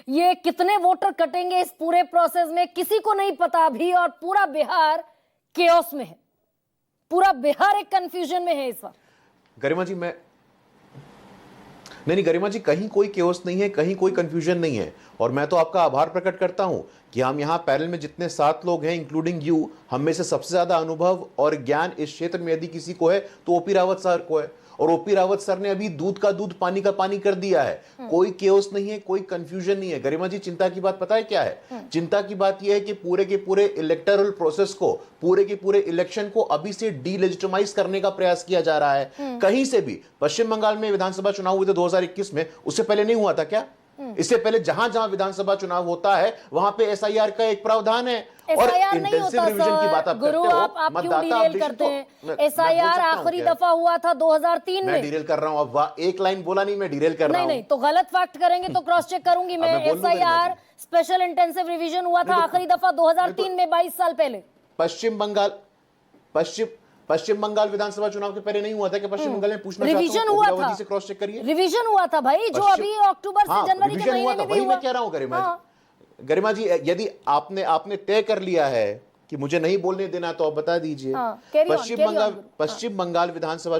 ये कितने वोटर कटेंगे इस पूरे प्रोसेस में किसी को नहीं पता अभी, और पूरा बिहार केओस में है, पूरा बिहार एक कंफ्यूजन में है इस वक्त। गरिमा जी नहीं गरिमा जी, कहीं कोई केओस नहीं है, कहीं कोई कंफ्यूजन नहीं है। और मैं तो आपका आभार प्रकट करता हूं कि हम यहाँ पैनल में जितने 7 लोग हैं इंक्लूडिंग यू, हम में से सबसे ज्यादा अनुभव और ज्ञान इस क्षेत्र में यदि किसी को है तो ओपी रावत सर को है। और ओपी रावत सर ने अभी दूध का दूध पानी का पानी कर दिया है। कोई केओस नहीं है, कोई कंफ्यूजन नहीं है। गरिमा जी, चिंता की बात पता है क्या है? चिंता की बात यह है कि पूरे के पूरे इलेक्टोरल प्रोसेस को, पूरे के पूरे इलेक्शन को अभी से डीलेजिटिमाइज करने का प्रयास किया जा रहा है। कहीं से भी पश्चिम बंगाल में विधानसभा चुनाव हुए थे 2021 में, उससे पहले नहीं हुआ था क्या? इससे पहले जहां जहां विधानसभा चुनाव होता है वहां पे एसआईआर का एक प्रावधान है। और इंटेंसिव रिवीजन की बात आप गुरु, करते हो, आप क्यों डिरेल करते हैं? एसआईआर आखिरी दफा हुआ था 2003 में। मैं डिरेल कर रहा हूं, अब एक लाइन बोला नहीं, मैं डिरेल कर रहा हूं। नहीं, तो गलत फैक्ट करेंगे तो क्रॉस चेक करूंगी मैं। एसआईआर स्पेशल इंटेंसिव रिवीजन हुआ था आखिरी दफा 2003 में, 22 साल पहले। पश्चिम बंगाल विधानसभा चुनाव के पहले नहीं हुआ था कि पश्चिम बंगाल में पूछना रिवीजन हुआ था, से क्रॉस चेक करिए। रिवीजन हुआ था भाई, जो अभी अक्टूबर से जनवरी के महीने में भी हुआ। मैं कह रहा हूं गरिमा जी, यदि आपने तय कर लिया है कि मुझे नहीं बोलने देना तो आप बता दीजिए। पश्चिम बंगाल विधानसभा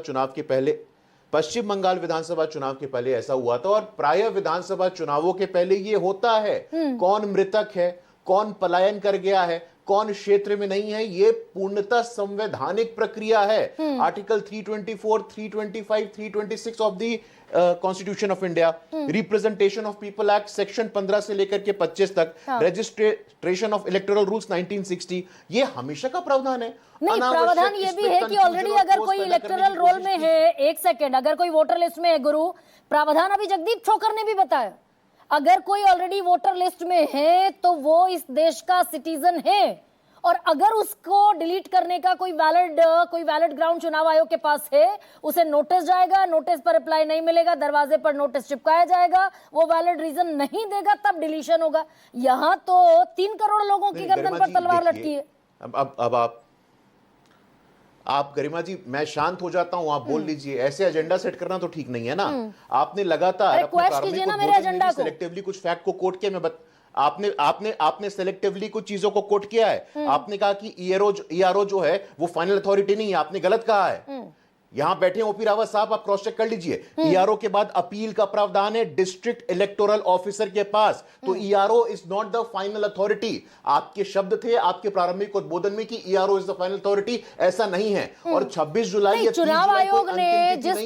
चुनाव के पहले ऐसा हुआ था, और प्राय विधानसभा चुनावों के पहले ये होता है। कौन मृतक है, कौन पलायन कर गया है, कौन क्षेत्र में नहीं है, ये पूर्णतः संवैधानिक प्रक्रिया है। Article 324, 325, 326 of the constitution of India, representation of people act section 15 से लेकर के 25 तक, रजिस्ट्रेशन ऑफ इलेक्टोरल रूल्स 1960, ये हमेशा का प्रावधान है। नहीं, प्रावधान ये भी है कि ऑलरेडी अगर कोई इलेक्टोरल रोल में है, एक सेकेंड, अगर कोई वोटर लिस्ट में है गुरु, प्रावधान अभी जगदीप छोकर ने भी बताया, अगर कोई ऑलरेडी वोटर लिस्ट में है तो वो इस देश का सिटीजन है, और अगर उसको डिलीट करने का कोई वैलिड ग्राउंड चुनाव आयोग के पास है, उसे नोटिस जाएगा, नोटिस पर रिप्लाई नहीं मिलेगा, दरवाजे पर नोटिस चिपकाया जाएगा, वो वैलिड रीजन नहीं देगा, तब डिलीशन होगा। यहां तो 3 करोड़ लोगों की गर्दन पर तलवार लटकी है। अब आप गरिमा जी, मैं शांत हो जाता हूं, आप बोल लीजिए। ऐसे एजेंडा सेट करना तो ठीक नहीं है ना। आपने लगातार सेलेक्टिवली कुछ फैक्ट को कोट किया। आपने सेलेक्टिवली कुछ चीजों को कोट किया है। आपने कहा कि ईआरओ जो है वो फाइनल अथॉरिटी नहीं है, आपने गलत कहा है। यहां बैठे ओपी रावत साहब, आप क्रॉस चेक कर लीजिए। ईआरओ के बाद अपील का प्रावधान है डिस्ट्रिक्ट इलेक्टोरल ऑफिसर के पास। तो ERO is not the final authority. आपके शब्द थे आपके प्रारंभिक उद्बोधन में कि ERO is the final authority, ऐसा नहीं है। और 26 जुलाई चुनाव आयोग ने जिस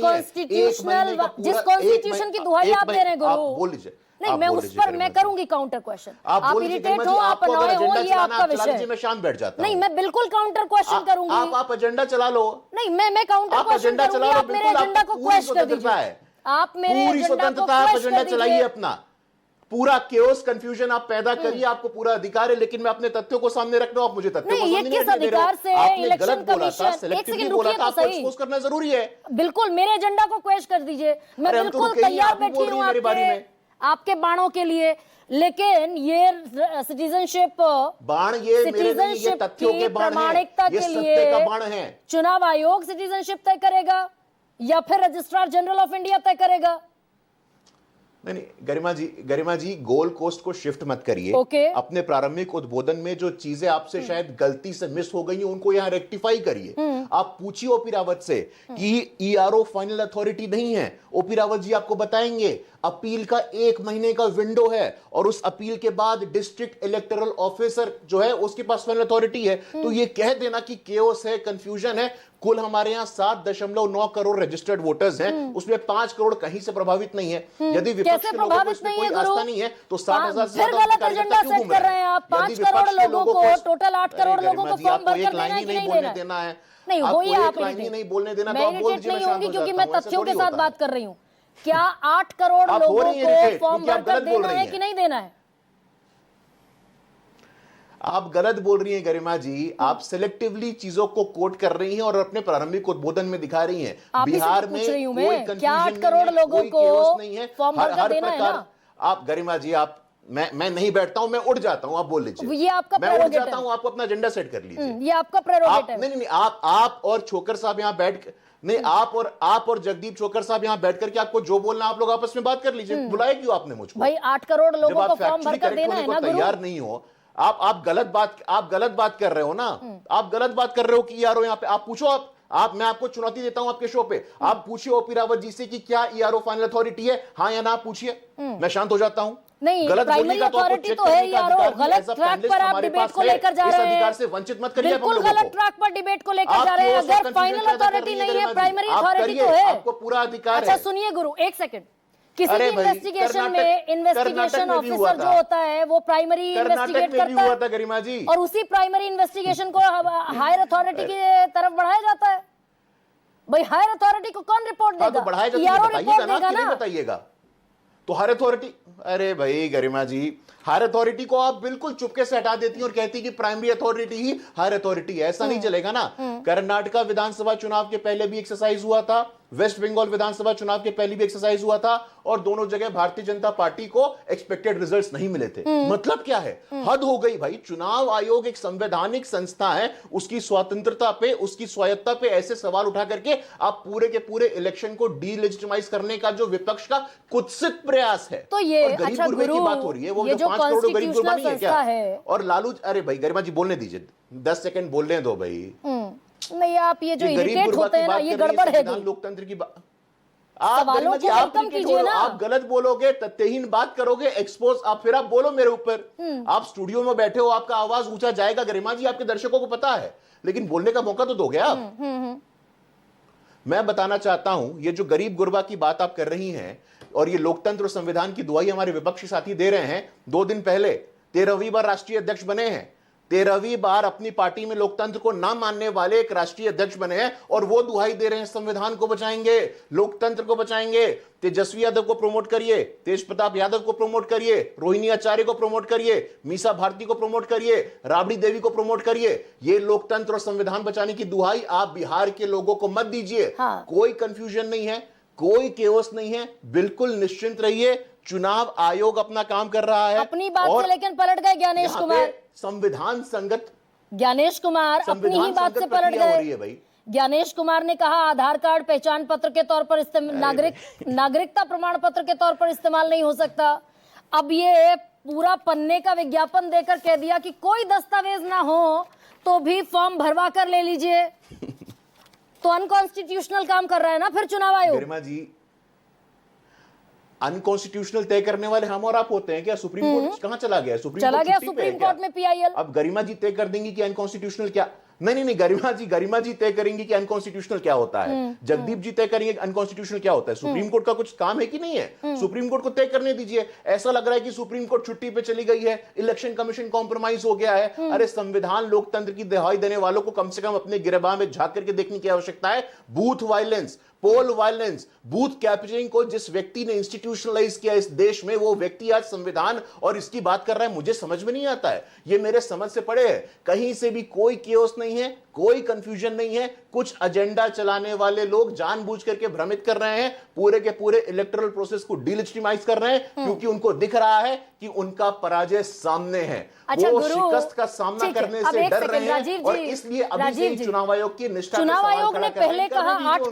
कॉन्स्टिट्यूशन की दुहाई आप दे रहे हैं गुरु, आप बोल लीजिए। नहीं, मैं उस पर मैं करूंगी काउंटर क्वेश्चन। आप इरिटेट हो, आप अनॉय हो, ये आपका विषय है। मैं शांत बैठ जाता हूं। नहीं, मैं बिल्कुल काउंटर क्वेश्चन करूंगी। आप एजेंडा चला लो। नहीं, मैं काउंटर क्वेश्चन करूंगी। आप मेरे एजेंडा को क्वेश्चन कर दीजिए। आप मेरे एजेंडा को क्वेश्चन कर चलाइए। अपना पूरा केओस कंफ्यूजन आप पैदा करिए, आपको पूरा अधिकार है, लेकिन मैं अपने तथ्यों को सामने रख रहा हूं। आप मुझे तथ्यों को सामने किस अधिकार से इलेक्शन कमीशन, एक सेकंड बोला था, आपको एक्सपोज करना जरूरी है। बिल्कुल, मेरे एजेंडा को क्वेश्चन कर दीजिए। मैं बिल्कुल तैयार बैठी हूं आपके बाणों के लिए, लेकिन ये सिटीजनशिप बाण, ये तथ्यों के बाण प्रामाणिकता के लिए बाण है। चुनाव आयोग सिटीजनशिप तय करेगा या फिर रजिस्ट्रार जनरल ऑफ इंडिया तय करेगा? नहीं, गरिमा जी गोल कोस्ट को शिफ्ट मत करिए। अपने प्रारंभिक उद्बोधन में जो चीजें आपसे शायद गलती से मिस हो गई उनको यहां रेक्टिफाई करिए। आप पूछिए ओपी रावत से कि ईआरओ फाइनल अथॉरिटी नहीं है। ओपी रावत जी आपको बताएंगे अपील का 1 महीने का विंडो है, और उस अपील के बाद डिस्ट्रिक्ट इलेक्टोरल ऑफिसर जो है उसके पास फाइनल अथॉरिटी है। तो ये कह देना कि केओस है, कंफ्यूजन है। कुल हमारे यहाँ 7.9 करोड़ रजिस्टर्ड वोटर्स हैं, उसमें 5 करोड़ कहीं से प्रभावित नहीं है। यदि विपक्ष के लोगों को इसमें कोई आस्था नहीं है तो 60,000 से ज्यादा एजेंडा सेट कर रहे हैं आप। 5 करोड़ लोगों को, टोटल 8 करोड़ लोगों को फॉर्म भरकर देना है कि नहीं देना है? नहीं, वही आप नहीं बोलने देना। मैं इरिटेट नहीं होंगी क्योंकि मैं तथ्यों के साथ बात कर रही हूँ। क्या 8 करोड़ लोगों को फॉर्म भरकर देना है कि नहीं देना है? आप गलत बोल रही हैं गरिमा जी। आप सिलेक्टिवली चीजों को कोट कर रही हैं और अपने प्रारंभिक उद्बोधन में दिखा रही हैं। बिहार में कोई क्या 8 करोड़ लोगों को नहीं है। फॉर्म भरकर देना है ना? आप गरिमा जी, आप मैं नहीं बैठता हूं, मैं उठ जाता हूं, आप बोल लीजिए। ये आपका मैं उठ प्रेरोगेटिव जाता हूं, आपको अपना एजेंडा सेट कर लीजिए। ये आपका प्रेरोगेटिव। नहीं, आप और छोकर साहब यहां बैठ नहीं, आप और जगदीप छोकर साहब यहां बैठ करके आपको जो बोलना आप लोग आपस में बात कर लीजिए। बुलाए क्यों आपने मुझको? भाई 8 करोड़ जब लोगों आप को फॉर्म फैक्चुअली भरकर करेक्ट देना होने है को ना गुरु। तैयार नहीं हो, आप गलत बात कर रहे हो ना। आप गलत बात कर रहे हो कि ईआरओ यहां पे आप पूछो। मैं आपको चुनौती देता हूं आपके शो पे, आप पूछिए ओपी रावत जी से कि क्या ईआरओ फाइनल अथॉरिटी है, हाँ या ना, पूछिए। मैं शांत हो जाता हूं। नहीं, गलत प्राइमरी बोलने का तो आपको अथॉरिटी चेक तो करने है का ईआरओ। अधिकार भी गलत as a ट्रैक panelist पर आप हमारे डिबेट पास को है। लेकर जा इस रहे अधिकार हैं। से वंचित मत करिए आप हम बिल्कुल लोगों गलत को। ट्रैक पर डिबेट को लेकर आप जा रहे हैं। क्यों उसका अगर confusion फाइनल पैदा कर अथॉरिटी रही है नहीं है, गरिमा जी? प्राइमरी आप अथॉरिटी करिए, तो है। आपको पूरा अधिकार अच्छा है। सुनिए गुरु, एक सेकंड। किसी अरे भी भाई, इन्वेस्टिगेशन में कर्नाटक इन्वेस्टिगेशन में भी हुआ ऑफिसर जो था। होता है वो प्राइमरी कर्नाटक इन्वेस्टिगेट में भी करता हुआ था है गरिमा जी। और उसी प्राइमरी इन्वेस्टिगेशन को हायर अथॉरिटी की तरफ बढ़ाया जाता है। भाई हायर अथॉरिटी को कौन रिपोर्ट हाँ, तो देगा? बढ़ाया जाता है, ईआरओ बताइएगा रिपोर्ट ना, देगा कि नहीं ना। बताइएगा तो हायर अथॉरिटी। अरे भाई गरिमा जी, हायर अथॉरिटी को आप बिल्कुल चुपके से हटा देती हैं और कहती कि प्राइमरी अथॉरिटी ही हायर अथॉरिटी है। ऐसा नहीं चलेगा ना। कर्नाटका विधानसभा चुनाव के पहले भी एक्सरसाइज हुआ था, वेस्ट बंगाल विधानसभा चुनाव के पहले भी एक्सरसाइज हुआ था, और दोनों जगह भारतीय जनता पार्टी को एक्सपेक्टेड रिजल्ट्स नहीं मिले थे। मतलब क्या है? हद हो गई भाई। चुनाव आयोग एक संवैधानिक संस्था है, उसकी स्वतंत्रता पे, उसकी स्वायत्ता पे ऐसे सवाल उठा करके आप पूरे के पूरे इलेक्शन को डीलेजिटिमाइज करने का जो विपक्ष का कुत्सित प्रयास है। तो ये और गरीब अच्छा गुरबे की गुरु, बात हो रही है, वो ये जो 5 करोड़ गरीब गुरबा नहीं है क्या? है। और लालू, अरे भाई गरिमा जी बोलने दीजिए, 10 सेकंड बोलने दो भाई। नहीं, आप ये जो ये गरीब इरिटेट गुरबा होते की हैं ना, बात ये कर रही गड़बड़ है संविधान गुरु। लोकतंत्र की बात। आप सवालों गरिमा जी, को आप वेलकम irritate कीजिए हो रहे हो, ना। आप गलत बोलोगे, तथ्यहीन बात करोगे, एक्सपोज, आप फिर आप बोलो मेरे ऊपर। आप स्टूडियो में बैठे हो, आपका आवाज ऊंचा जाएगा गरिमा जी, आपके दर्शकों को पता है, लेकिन बोलने का मौका तो दोगे आप। मैं बताना चाहता हूं, ये जो गरीब गुरबा की बात आप कर रही हैं और ये लोकतंत्र और संविधान की दुआई हमारे विपक्षी साथी दे रहे हैं। 2 दिन पहले 13वीं बार राष्ट्रीय अध्यक्ष बने हैं, 13वीं बार अपनी पार्टी में लोकतंत्र को ना मानने वाले एक राष्ट्रीय अध्यक्ष बने हैं, और वो दुहाई दे रहे हैं संविधान को बचाएंगे, लोकतंत्र को बचाएंगे। तेजस्वी यादव को प्रमोट करिए, तेज प्रताप यादव को प्रमोट करिए, रोहिणी आचार्य को प्रमोट करिए, मीसा भारती को प्रमोट करिए, राबड़ी देवी को प्रमोट करिए। ये लोकतंत्र और संविधान बचाने की दुहाई आप बिहार के लोगों को मत दीजिए। हाँ। कोई कंफ्यूजन नहीं है, कोई केओस नहीं है, बिल्कुल निश्चिंत रहिए। चुनाव आयोग अपना काम कर रहा है। अपनी बात और से लेकिन पलट गए ज्ञानेश यहाँ कुमार। पे संविधान संगत, ज्ञानेश कुमार अपनी ही संविधान बात से संगत पलट प्रक्रिया हो रही गए। है भाई। ज्ञानेश कुमार ने कहा आधार कार्ड पहचान पत्र के तौर पर नागरिकता प्रमाण पत्र के तौर पर इस्तेमाल नहीं हो सकता। अब ये पूरा पन्ने का विज्ञापन देकर कह दिया कि कोई दस्तावेज ना हो तो भी फॉर्म भरवा कर ले लीजिए। तो अनकॉन्स्टिट्यूशनल काम कर रहा है ना फिर चुनाव आयोग। गरिमा जी, अनकॉन्स्टिट्यूशनल तय करने वाले हम और आप होते हैं क्या? सुप्रीम कोर्ट कहां चला गया? सुप्रीम कोर्ट छुट्टी पे है सुप्रीम क्या? कोर्ट में पीआईएल। अब गरिमा जी तय कर देंगी कि अनकॉन्स्टिट्यूशनल क्या। नहीं, गरिमा जी तय करेंगी कि अनकॉन्स्टिट्यूशनल क्या होता है। जगदीप जी तय करेंगे अनकॉन्स्टिट्यूशनल क्या होता है। सुप्रीम कोर्ट का कुछ काम है कि नहीं है? सुप्रीम कोर्ट को तय करने दीजिए। ऐसा लग रहा है कि सुप्रीम कोर्ट छुट्टी पे चली गई है, इलेक्शन कमीशन कॉम्प्रोमाइज हो गया है। अरे संविधान लोकतंत्र की दहाई देने वालों को कम से कम अपने गिरबान में झांक करके देखने की आवश्यकता है। बूथ वायलेंस, पोल वायलेंस, बूथ कैप्चरिंग को जिस व्यक्ति ने इंस्टीट्यूशनलाइज किया इस देश में, वो व्यक्ति आज संविधान और इसकी बात कर रहा है। मुझे समझ में नहीं आता है, ये मेरे समझ से परे है। कहीं से भी कोई केओस नहीं है, कोई कंफ्यूजन नहीं है। कुछ एजेंडा चलाने वाले लोग जानबूझ करके भ्रमित कर रहे हैं, पूरे के पूरे इलेक्टोरल प्रोसेस को डिलेजिटिमाइज कर रहे हैं, क्योंकि उनको दिख रहा है कि उनका पराजय सामने है। अच्छा, वो गुरु, शिकस्त का सामना करने अब से एक डर सेकंड, रहे हैं, राजीव और जी, इसलिए अभी से राजीव ही जी, चुनाव आयोग की निष्ठा पे चुनाव सवाल आयोग खड़ा ने कर रहे हैं। पहले करने कहा दीजिए 8 उनको।